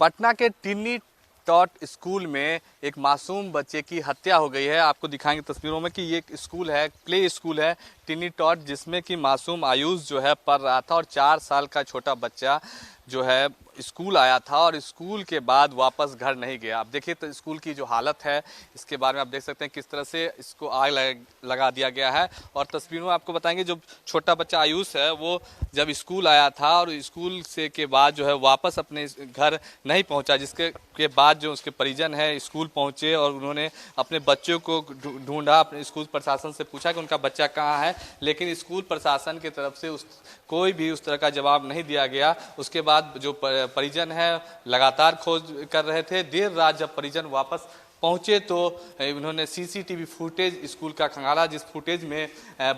पटना के Tinni taught school में एक मासूम बच्चे की हत्या हो गई है। आपको दिखाएंगे तस्वीरों में कि ये एक स्कूल है, प्ले स्कूल है टिन्नी टॉट, जिसमें कि मासूम आयुष जो है पढ़ रहा था और 4 साल का छोटा बच्चा जो है स्कूल आया था और स्कूल के बाद वापस घर नहीं गया। आप देखिए तो स्कूल की जो हालत है इसके बारे में आप देख सकते हैं किस तरह से इसको आग लगा दिया गया है। और तस्वीरों में आपको बताएंगे जो छोटा बच्चा आयुष है वो जब स्कूल आया था और स्कूल से के बाद जो है वापस अपने घर नहीं पहुंचा, जिसके बाद जो उसके परिजन है स्कूल पहुंचे और उन्होंने अपने बच्चों को ढूंढा, अपने स्कूल प्रशासन से पूछा कि उनका बच्चा कहाँ है, लेकिन स्कूल प्रशासन की तरफ से कोई भी उस तरह का जवाब नहीं दिया गया। उसके बाद जो परिजन है लगातार खोज कर रहे थे। देर रात जब परिजन वापस पहुंचे तो उन्होंने सीसीटीवी फुटेज स्कूल का खंगाला, जिस फुटेज में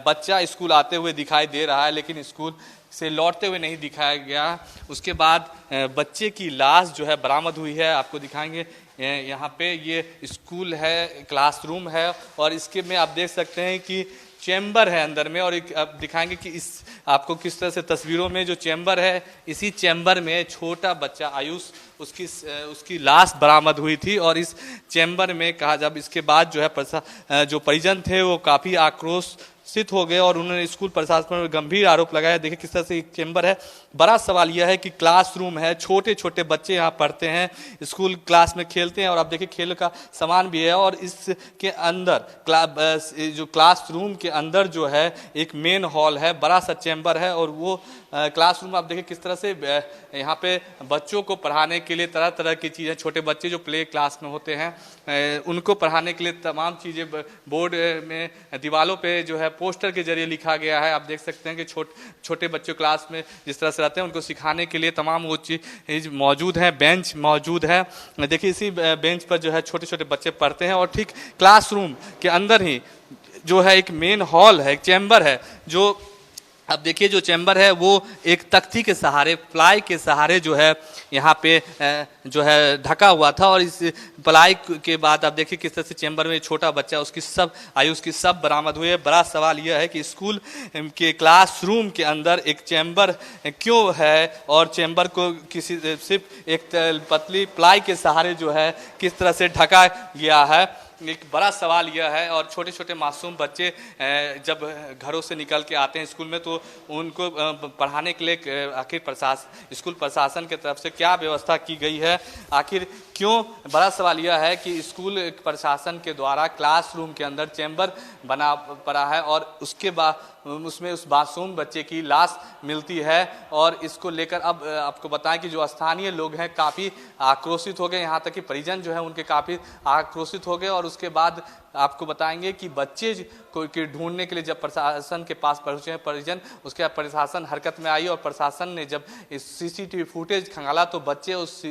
बच्चा स्कूल आते हुए दिखाई दे रहा है लेकिन स्कूल से लौटते हुए नहीं दिखाया गया। उसके बाद बच्चे की लाश जो है बरामद हुई है। आपको दिखाएंगे यहाँ पे ये स्कूल है, क्लासरूम है और इसके में आप देख सकते हैं कि चैम्बर है अंदर में। और एक आप दिखाएंगे कि इस आपको किस तरह से तस्वीरों में जो चैम्बर है, इसी चैम्बर में छोटा बच्चा आयुष उसकी लाश बरामद हुई थी। और इस चैम्बर में कहा जब इसके बाद जो है जो परिजन थे वो काफ़ी आक्रोशित हो गए और उन्होंने स्कूल प्रशासन पर गंभीर आरोप लगाया। देखिए किस तरह से एक चैम्बर है। बड़ा सवाल यह है कि क्लासरूम है, छोटे छोटे बच्चे यहाँ पढ़ते हैं, स्कूल क्लास में खेलते हैं और आप देखिए खेल का सामान भी है। और इसके अंदर जो क्लासरूम के अंदर जो है एक मेन हॉल है, बड़ा सा चैम्बर है और वो क्लासरूम आप देखिए किस तरह से यहाँ पे बच्चों को पढ़ाने के लिए तरह तरह की चीज़ें, छोटे बच्चे जो प्ले क्लास में होते हैं उनको पढ़ाने के लिए तमाम चीज़ें बोर्ड में दीवालों पे जो है पोस्टर के जरिए लिखा गया है। आप देख सकते हैं कि छोटे बच्चे क्लास में जिस तरह से रहते हैं उनको सिखाने के लिए तमाम वो चीज़ मौजूद है, बेंच मौजूद है। देखिए इसी बेंच पर जो है छोटे छोटे बच्चे पढ़ते हैं और ठीक क्लासरूम के अंदर ही जो है एक मेन हॉल है, एक चैम्बर है। जो अब देखिए जो चैम्बर है वो एक तख्ती के सहारे, प्लाई के सहारे जो है यहाँ पे जो है ढका हुआ था। और इस प्लाई के बाद आप देखिए किस तरह से चैम्बर में छोटा बच्चा उसकी सब आयुष की सब बरामद हुई है। बड़ा सवाल यह है कि स्कूल के क्लासरूम के अंदर एक चैम्बर क्यों है और चैम्बर को किसी सिर्फ एक पतली प्लाई के सहारे जो है किस तरह से ढका गया है, एक बड़ा सवाल यह है। और छोटे छोटे मासूम बच्चे जब घरों से निकल के आते हैं स्कूल में तो उनको पढ़ाने के लिए आखिर स्कूल प्रशासन की तरफ से क्या व्यवस्था की गई है, आखिर क्यों, बड़ा सवाल यह है कि स्कूल प्रशासन के द्वारा क्लासरूम के अंदर चैम्बर बना पड़ा है और उसके बाद उसमें उस मासूम बच्चे की लाश मिलती है। और इसको लेकर अब आपको बताएं कि जो स्थानीय लोग हैं काफ़ी आक्रोशित हो गए, यहाँ तक कि परिजन जो है उनके काफ़ी आक्रोशित हो गए। और उसके बाद आपको बताएंगे कि बच्चे को ढूंढने के लिए जब प्रशासन के पास पहुंचे हैं परिजन, उसके बाद प्रशासन हरकत में आई और प्रशासन ने जब इस सीसीटीवी फुटेज खंगाला तो बच्चे उस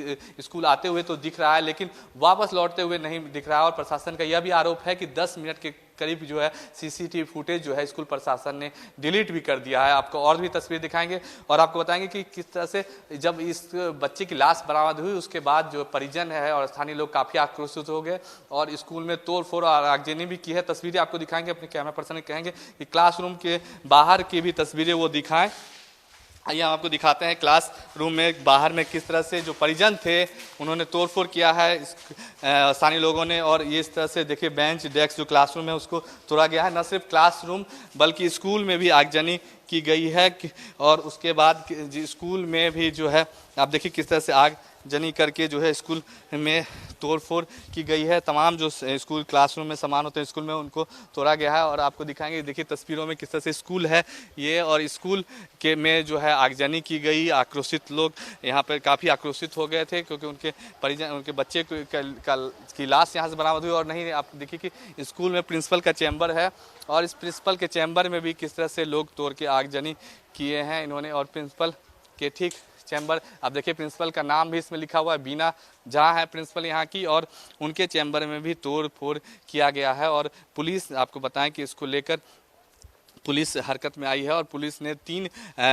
स्कूल आते हुए तो दिख रहा है लेकिन वापस लौटते हुए नहीं दिख रहा है। और प्रशासन का यह भी आरोप है कि 10 मिनट के करीब जो है सीसीटीवी फुटेज जो है स्कूल प्रशासन ने डिलीट भी कर दिया है। आपको और भी तस्वीर दिखाएंगे और आपको बताएंगे कि किस तरह से जब इस बच्चे की लाश बरामद हुई उसके बाद जो परिजन है और स्थानीय लोग काफ़ी आक्रोशित हो गए और स्कूल में तोड़फोड़ और आगजनी भी की है। तस्वीरें आपको दिखाएंगे, अपने कैमरा पर्सन कहेंगे कि क्लासरूम के बाहर की भी तस्वीरें वो दिखाएं। आइए हम आपको दिखाते हैं क्लास रूम में बाहर में किस तरह से जो परिजन थे उन्होंने तोड़फोड़ किया है स्थानीय लोगों ने। और ये इस तरह से देखिए बेंच डेस्क जो क्लासरूम है उसको तोड़ा गया है। न सिर्फ क्लासरूम बल्कि स्कूल में भी आगजनी की गई है और उसके बाद स्कूल में भी जो है आप देखिए किस तरह से आगजनी करके जो है स्कूल में तोड़फोड़ की गई है। तमाम जो स्कूल क्लासरूम में सामान होते हैं स्कूल में उनको तोड़ा गया है। और आपको दिखाएंगे देखिए तस्वीरों में किस तरह से स्कूल है ये और स्कूल के में जो है आगजनी की गई। आक्रोशित लोग यहाँ पर काफ़ी आक्रोशित हो गए थे क्योंकि उनके परिजन, उनके बच्चे की लाश यहाँ से बरामद हुई। और नहीं आप देखिए कि स्कूल में प्रिंसिपल का चैम्बर है और इस प्रिंसिपल के चैम्बर में भी किस तरह से लोग तोड़ के आगजनी किए हैं इन्होंने। और प्रिंसिपल के ठीक चैम्बर आप देखिए प्रिंसिपल का नाम भी इसमें लिखा हुआ है, बीना जहाँ है प्रिंसिपल यहाँ की, और उनके चैम्बर में भी तोड़ फोड़ किया गया है। और पुलिस आपको बताएं कि इसको लेकर पुलिस हरकत में आई है और पुलिस ने 3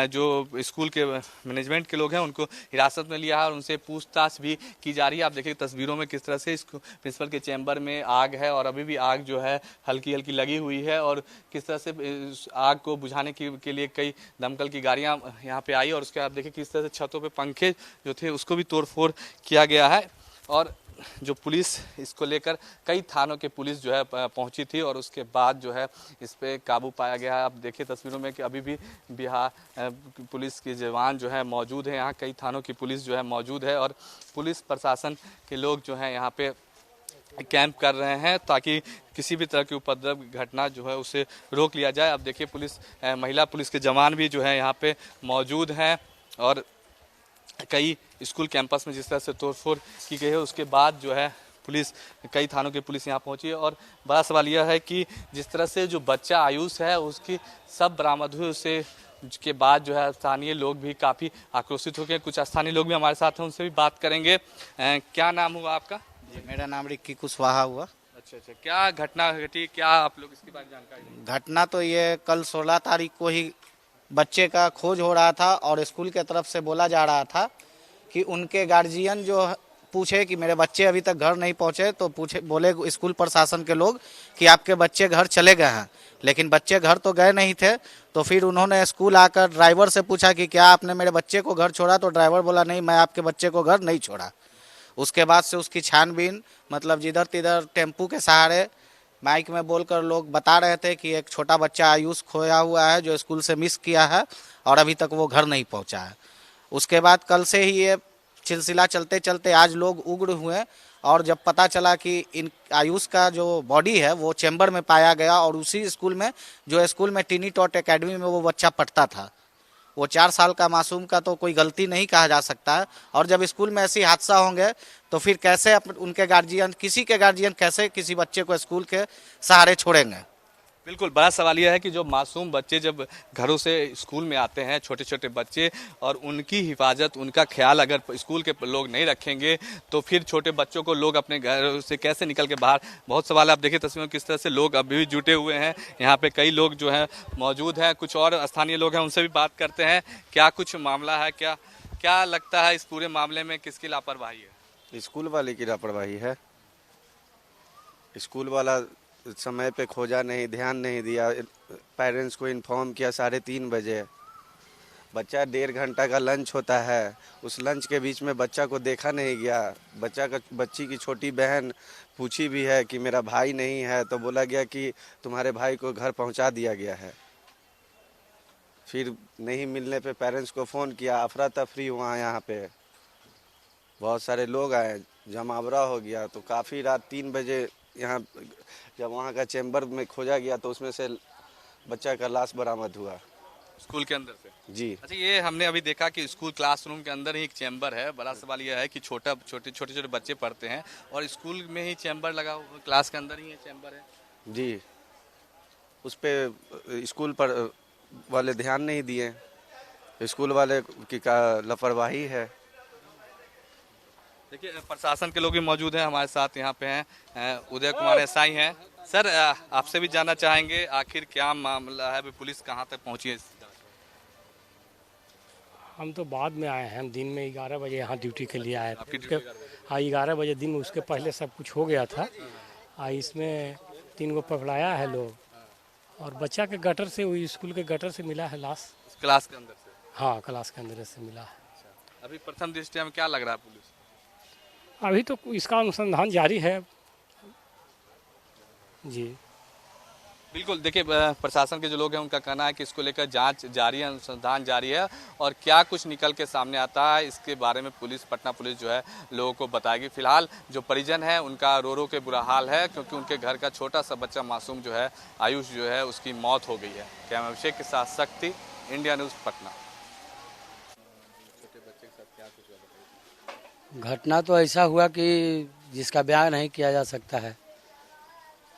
जो स्कूल के मैनेजमेंट के लोग हैं उनको हिरासत में लिया है और उनसे पूछताछ भी की जा रही है। आप देखिए तस्वीरों में किस तरह से इस प्रिंसिपल के चैम्बर में आग है और अभी भी आग जो है हल्की हल्की लगी हुई है और किस तरह से इस आग को बुझाने के लिए कई दमकल की गाड़ियां यहाँ पे आई और उसके आप देखिए किस तरह से छतों पे पंखे जो थे उसको भी तोड़फोड़ किया गया है। और जो पुलिस इसको लेकर कई थानों के पुलिस जो है पहुंची थी और उसके बाद जो है इस पे काबू पाया गया है। आप देखिए तस्वीरों में कि अभी भी बिहार पुलिस के जवान जो है मौजूद हैं, यहाँ कई थानों की पुलिस जो है मौजूद है और पुलिस प्रशासन के लोग जो हैं यहाँ पे कैंप कर रहे हैं ताकि किसी भी तरह की उपद्रव घटना जो है उसे रोक लिया जाए। अब देखिए पुलिस महिला पुलिस के जवान भी जो है यहाँ पे मौजूद हैं और कई स्कूल कैंपस में जिस तरह से तोड़फोड़ की गई है उसके बाद जो है पुलिस कई थानों की पुलिस यहाँ पहुंची है। और बड़ा सवाल यह है कि जिस तरह से जो बच्चा आयुष है उसकी सब बरामद हुई, उससे के बाद जो है स्थानीय लोग भी काफ़ी आक्रोशित हो गए। कुछ स्थानीय लोग भी हमारे साथ हैं, उनसे भी बात करेंगे। क्या नाम हुआ आपका? जी, मेरा नाम रिक्की कुशवाहा हुआ। अच्छा, क्या घटना घटी, क्या आप लोग इसके बारे में जानकारी? घटना तो ये कल 16 तारीख को ही बच्चे का खोज हो रहा था और स्कूल के तरफ से बोला जा रहा था कि उनके गार्जियन जो पूछे कि मेरे बच्चे अभी तक घर नहीं पहुंचे, तो बोले स्कूल प्रशासन के लोग कि आपके बच्चे घर चले गए हैं, लेकिन बच्चे घर तो गए नहीं थे। तो फिर उन्होंने स्कूल आकर ड्राइवर से पूछा कि क्या आपने मेरे बच्चे को घर छोड़ा, तो ड्राइवर बोला नहीं, मैं आपके बच्चे को घर नहीं छोड़ा। उसके बाद से उसकी छानबीन मतलब जिधर तिधर टेम्पू के सहारे माइक में बोलकर लोग बता रहे थे कि एक छोटा बच्चा आयुष खोया हुआ है जो स्कूल से मिस किया है और अभी तक वो घर नहीं पहुंचा है। उसके बाद कल से ही ये सिलसिला चलते चलते आज लोग उग्र हुए और जब पता चला कि इन आयुष का जो बॉडी है वो चैम्बर में पाया गया और उसी स्कूल में जो स्कूल में टिनी टॉट एकेडमी में वो बच्चा पढ़ता था, वो 4 साल का मासूम का तो कोई गलती नहीं कहा जा सकता है। और जब स्कूल में ऐसी हादसा होंगे तो फिर कैसे उनके गार्जियन, किसी के गार्जियन कैसे किसी बच्चे को स्कूल के सहारे छोड़ेंगे? बिल्कुल, बड़ा सवाल यह है कि जो मासूम बच्चे जब घरों से स्कूल में आते हैं, छोटे छोटे बच्चे, और उनकी हिफाजत, उनका ख्याल अगर स्कूल के लोग नहीं रखेंगे तो फिर छोटे बच्चों को लोग अपने घर से कैसे निकल के बाहर, बहुत सवाल है। आप देखिए तस्वीरों में किस तरह से लोग अभी भी जुटे हुए हैं, यहाँ पे कई लोग जो हैं मौजूद हैं। कुछ और स्थानीय लोग हैं, उनसे भी बात करते हैं। क्या कुछ मामला है, क्या लगता है इस पूरे मामले में किसकी लापरवाही है? स्कूल वाले की लापरवाही है। स्कूल वाला समय पे खोजा नहीं, ध्यान नहीं दिया, पेरेंट्स को इन्फॉर्म किया 3:30 बजे। बच्चा 1.5 घंटा का लंच होता है, उस लंच के बीच में बच्चा को देखा नहीं गया। बच्ची की छोटी बहन पूछी भी है कि मेरा भाई नहीं है, तो बोला गया कि तुम्हारे भाई को घर पहुंचा दिया गया है। फिर नहीं मिलने पे पेरेंट्स को फ़ोन किया, अफरा तफरी हुआ यहाँ पे, बहुत सारे लोग आए, जमावड़ा हो गया। तो काफ़ी रात 3 बजे यहाँ जब वहाँ का चैम्बर में खोजा गया तो उसमें से बच्चा का लाश बरामद हुआ स्कूल के अंदर से। जी। अच्छा, ये हमने अभी देखा कि स्कूल क्लासरूम के अंदर ही एक चैम्बर है। बड़ा सवाल यह है कि छोटे बच्चे पढ़ते हैं और स्कूल में ही चैम्बर लगा हुआ, क्लास के अंदर ही चैम्बर है। जी, उस पे स्कूल पर वाले ध्यान नहीं दिए, स्कूल वाले की का लापरवाही है। देखिए प्रशासन के लोग भी मौजूद हैं हमारे साथ, यहाँ पे हैं उदय कुमार एसआई हैं। सर, आपसे भी जानना चाहेंगे आखिर क्या मामला है, अभी पुलिस कहाँ तक पहुँची है? हम तो बाद में आए हैं, हम दिन में 11 बजे यहाँ ड्यूटी के लिए आए आपकी थे। ड्यूटी 11 बजे? हाँ, 11 बजे दिन में, उसके पहले सब कुछ हो गया था। इसमें 3 को पकड़ाया है लोग और बच्चा के गटर से, वो स्कूल के गटर से मिला है लाश, क्लास के अंदर से? हाँ, क्लास के अंदर से मिला है। अभी प्रथम दृष्टया में क्या लग रहा है पुलिस? अभी तो इसका अनुसंधान जारी है। जी बिल्कुल, देखिए प्रशासन के जो लोग हैं उनका कहना है कि इसको लेकर जांच जारी है, अनुसंधान जारी है और क्या कुछ निकल के सामने आता है इसके बारे में पटना पुलिस जो है लोगों को बताएगी। फिलहाल जो परिजन है उनका रो के बुरा हाल है क्योंकि उनके घर का छोटा सा बच्चा मासूम जो है आयुष जो है उसकी मौत हो गई है। कैमरा अभिषेक के साथ शक्ति, इंडिया न्यूज़, पटना। घटना तो ऐसा हुआ कि जिसका बयान नहीं किया जा सकता है।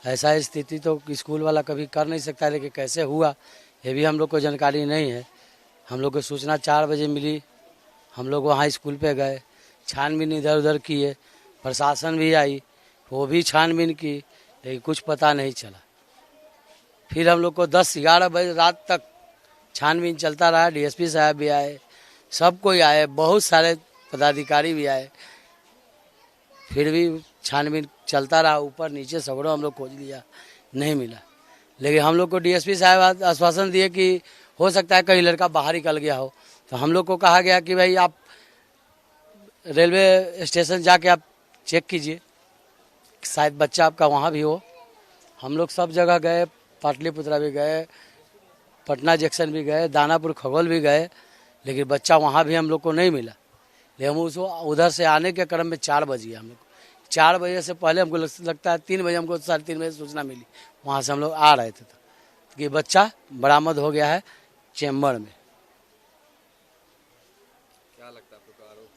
ऐसा स्थिति तो स्कूल वाला कभी कर नहीं सकता, लेकिन कैसे हुआ ये भी हम लोग को जानकारी नहीं है। हम लोग को सूचना 4 बजे मिली, हम लोग वहाँ स्कूल पे गए, छानबीन इधर उधर किए, प्रशासन भी आई, वो भी छानबीन की, लेकिन कुछ पता नहीं चला। फिर हम लोग को 10-11 बजे रात तक छानबीन चलता रहा। डीएसपी साहब भी आए, सब कोई आए, बहुत सारे पदाधिकारी भी आए, फिर भी छानबीन चलता रहा। ऊपर नीचे सगड़ों हम लोग खोज लिया, नहीं मिला। लेकिन हम लोग को डीएसपी साहब आश्वासन दिए कि हो सकता है कहीं लड़का बाहर निकल गया हो। तो हम लोग को कहा गया कि भाई आप रेलवे स्टेशन जाके आप चेक कीजिए, शायद बच्चा आपका वहाँ भी हो। हम लोग सब जगह गए, पाटलिपुत्रा भी गए, पटना जंक्शन भी गए, दानापुर खगोल भी गए, लेकिन बच्चा वहाँ भी हम लोग को नहीं मिला। लेकिन हम उसको उधर से आने के क्रम में 4 बज गया। हम लोग 4 बजे से पहले हमको लगता है 3 बजे, हमको 3:30 बजे सूचना मिली। वहाँ से हम लोग आ रहे थे तो कि बच्चा बरामद हो गया है चेम्बर में। क्या लगता है आपको आरोप?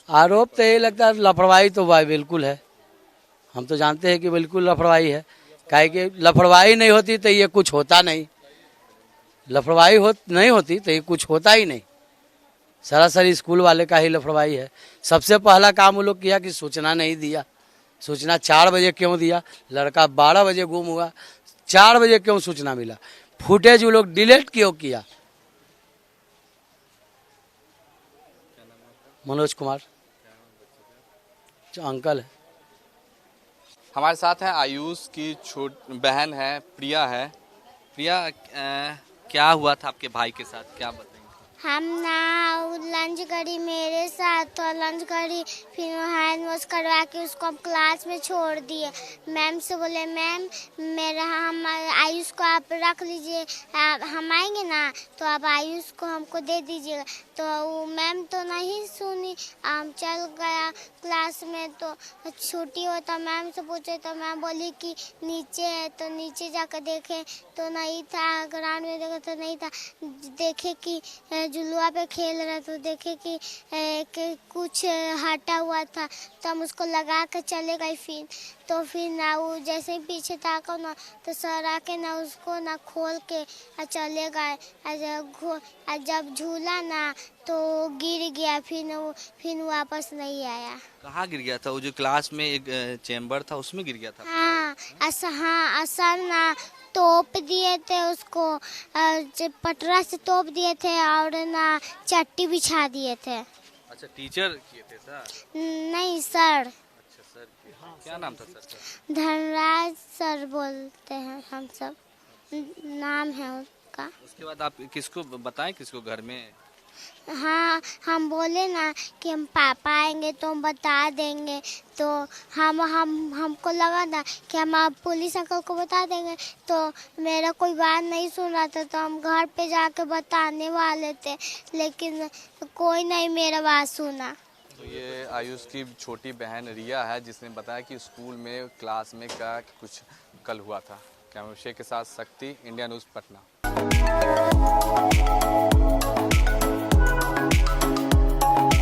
आरोप तो यही लगता है लापरवाही तो भाई बिल्कुल है। हम तो जानते हैं कि बिल्कुल लापरवाही है, काहे कि लापरवाही नहीं होती तो ये कुछ होता नहीं। लापरवाही नहीं होती तो ये कुछ होता ही नहीं। सरासरी स्कूल वाले का ही लापरवाही है। सबसे पहला काम वो लोग किया कि सूचना नहीं दिया। सूचना 4 बजे क्यों दिया? लड़का 12 बजे गुम हुआ, 4 बजे क्यों सूचना मिला? फुटेज वो लोग डिलीट क्यों किया? मनोज कुमार जो अंकल है। हमारे साथ है आयुष की बहन है, प्रिया है। प्रिया, क्या हुआ था आपके भाई के साथ, क्या बताएंगे? हम ना लंच करी मेरे साथ, तो लंच करी, फिर हैंड वॉश करवा के उसको हम क्लास में छोड़ दिए। मैम से बोले मैम मेरा हम आयुष को आप रख लीजिए, हम आएंगे ना तो आप आयुष को हमको दे दीजिएगा। तो वो मैम तो नहीं सुनी, हम चल गया क्लास में। तो छुट्टी हो तो मैम से पूछे तो मैम बोली कि नीचे है। तो नीचे जाकर देखे तो नहीं था, ग्राउंड में देखा तो नहीं था। देखे कि झुलुआ पे खेल रहा, तो देखे कि कुछ हटा हुआ था, तो हम उसको लगा के चले गए। फिर ना वो जैसे ही पीछे ताका ना तो सर आके ना उसको ना खोल के चले गए। जब झूला ना तो गिर गया, फिर वापस नहीं आया। कहाँ गिर गया था? वो जो क्लास में एक चेम्बर था उसमें गिर गया था? हाँ, सर ना तोप दिए थे उसको, पटरा से तोप दिए थे और ना चट्टी बिछा दिए थे। अच्छा, टीचर किए थे सर? नहीं सर। अच्छा सर, क्या नाम था सर का? धनराज सर बोलते हैं, हम सब नाम है उसका। उसके बाद आप किसको बताएं, किसको घर में? हाँ, हम बोले ना कि हम पापा आएंगे तो हम बता देंगे। तो हमको लगा था कि हम आप पुलिस अंकल को बता देंगे। तो मेरा कोई बात नहीं सुन रहा था, तो हम घर पे जाके बताने वाले थे, लेकिन कोई नहीं मेरा बात सुना। तो ये आयुष की छोटी बहन रिया है, जिसने बताया कि स्कूल में क्लास में क्या कुछ कल हुआ था। कैमरा के साथ शक्ति, इंडिया न्यूज़ पटना।